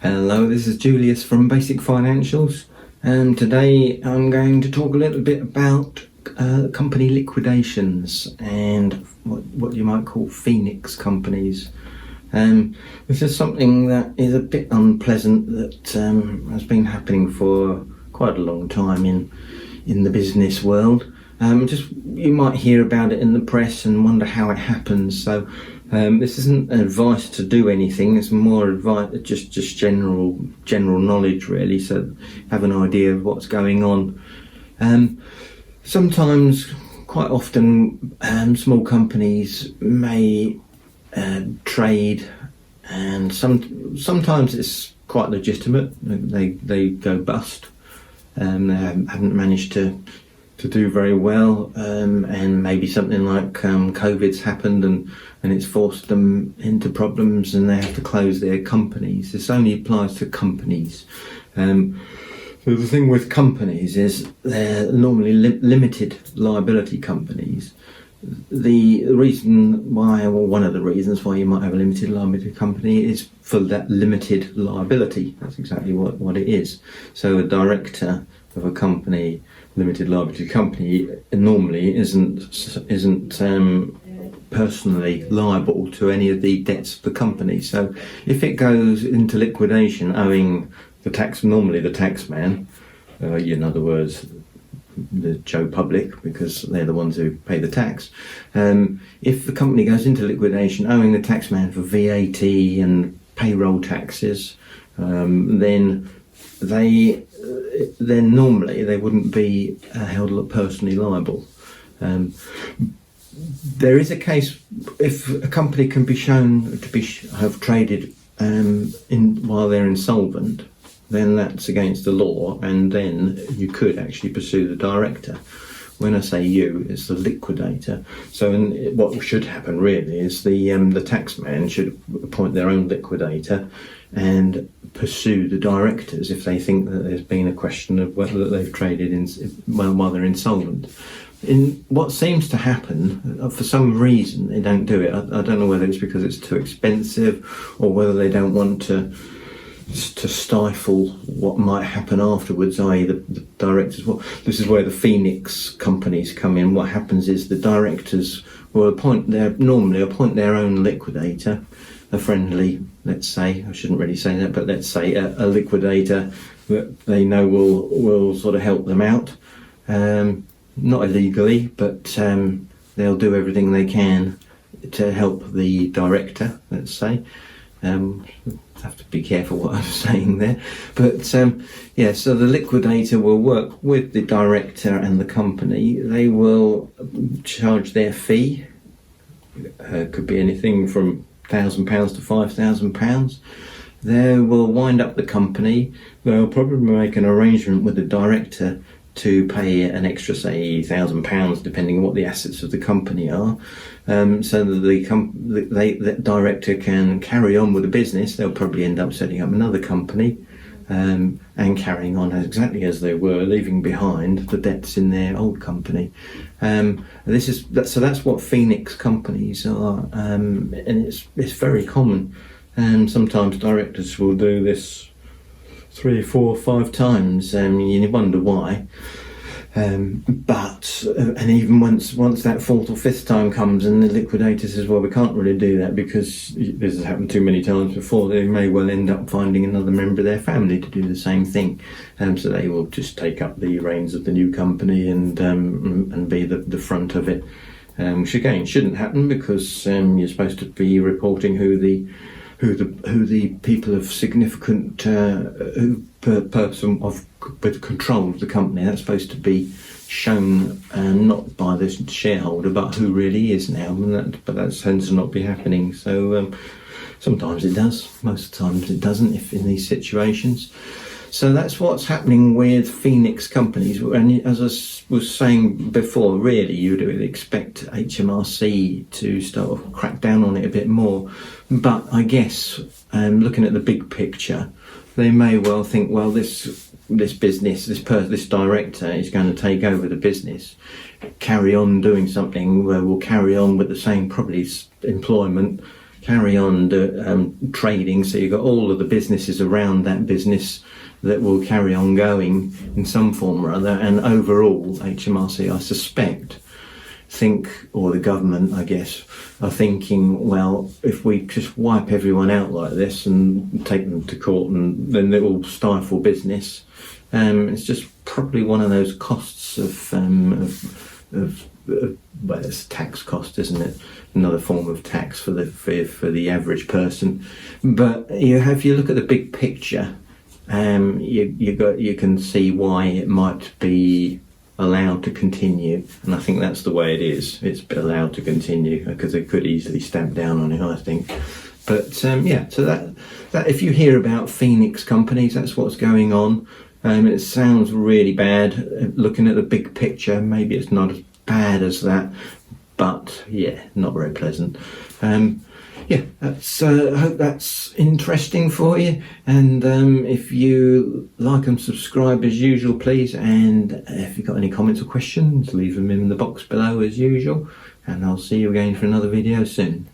Hello, this is Julius from Basic Financials, and today I'm going to talk a little bit about company liquidations and what you might call phoenix companies. This is something that is a bit unpleasant that has been happening for quite a long time in the business world. You might hear about it in the press and wonder how it happens. So this isn't advice to do anything. It's more advice, just general knowledge, really. So have an idea of what's going on. Sometimes, quite often, small companies may trade, and sometimes it's quite legitimate. They go bust. They haven't managed to do very well, and maybe something like COVID's happened and it's forced them into problems and they have to close their companies. This only applies to companies. So the thing with companies is they're normally limited liability companies. The reason why, or one of the reasons why you might have a limited liability company is for that limited liability. That's exactly what it is. So a director of a company, limited liability company, normally isn't personally liable to any of the debts of the company. So if it goes into liquidation owing normally the tax man, in other words, the Joe Public, because they're the ones who pay the tax. If the company goes into liquidation owing the taxman for VAT and payroll taxes, then normally they wouldn't be held personally liable. There is a case if a company can be shown to have traded while they're insolvent, then that's against the law, and then you could actually pursue the director. When I say you, it's the liquidator. So what should happen really is the taxman should appoint their own liquidator and pursue the directors if they think that there's been a question of whether they've traded while they're insolvent. In what seems to happen, for some reason they don't do it. I don't know whether it's because it's too expensive or whether they don't want to stifle what might happen afterwards, i.e. the directors. Well, this is where the phoenix companies come in. What happens is the directors will normally appoint their own liquidator, a friendly, let's say, I shouldn't really say that, but let's say a liquidator that they know will sort of help them out. Not illegally, but they'll do everything they can to help the director, let's say. Have to be careful what I'm saying there, but so the liquidator will work with the director and the company. They will charge their fee. Could be anything from £1,000 to £5,000. They will wind up the company. They'll probably make an arrangement with the director to pay an extra, say, £1,000, depending on what the assets of the company are, so that the director can carry on with the business. They'll probably end up setting up another company and carrying on exactly as they were, leaving behind the debts in their old company. That's what phoenix companies are, and it's very common. Sometimes directors will do this 3, 4, 5 times, you wonder why. But even once that 4th or 5th time comes and the liquidator says, well, we can't really do that because this has happened too many times before, they may well end up finding another member of their family to do the same thing. So they will just take up the reins of the new company and be the front of it. Which again shouldn't happen, because you're supposed to be reporting who the people of significant person with control of the company. That's supposed to be shown not by the shareholder, but who really is now. But that tends to not be happening. So sometimes it does. Most times it doesn't. If in these situations. So that's what's happening with phoenix companies. And as I was saying before, really, you'd expect HMRC to start crack down on it a bit more. But I guess, looking at the big picture, they may well think, well, this business, this director is going to take over the business, carry on doing something where we'll carry on with the same probably employment, carry on trading. So you've got all of the businesses around that business that will carry on going in some form or other. And overall, HMRC, I suspect, or the government, I guess, are thinking, well, if we just wipe everyone out like this and take them to court, and then it will stifle business. It's just probably one of those costs of well, it's tax cost, isn't it? Another form of tax for the average person. But if you look at the big picture, you can see why it might be allowed to continue, and I think that's the way it is. It's allowed to continue because they could easily stamp down on it, I think. But so that if you hear about Phoenix companies, that's what's going on. It sounds really bad. Looking at the big picture, maybe it's not as bad as that, but yeah, not very pleasant. That's I hope that's interesting for you, and if you like and subscribe as usual, please, and if you've got any comments or questions, leave them in the box below as usual, and I'll see you again for another video soon.